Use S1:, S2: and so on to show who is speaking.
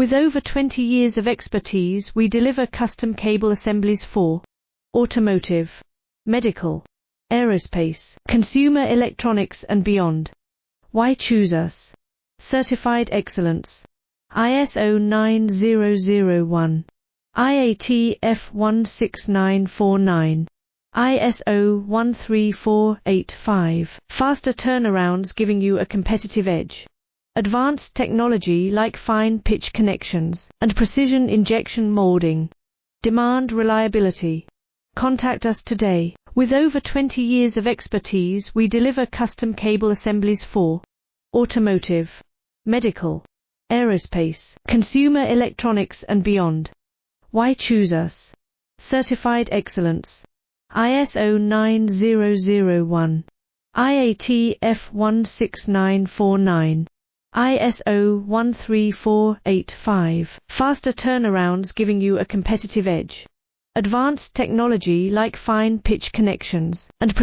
S1: With over 20 years of expertise, we deliver custom cable assemblies for automotive, medical, aerospace, consumer electronics and beyond. Why choose us? Certified excellence. ISO 9001, IAT F16949, ISO 13485. Faster turnarounds giving you a competitive edge. Advanced technology like fine pitch connections and precision injection molding. Demand reliability. Contact us today. With over 20 years of expertise, we deliver custom cable assemblies for automotive, medical, aerospace, consumer electronics and beyond. Why choose us? Certified excellence. ISO 9001, IAT F16949, ISO 13485. Faster turnarounds giving you a competitive edge. Advanced technology like fine pitch connections and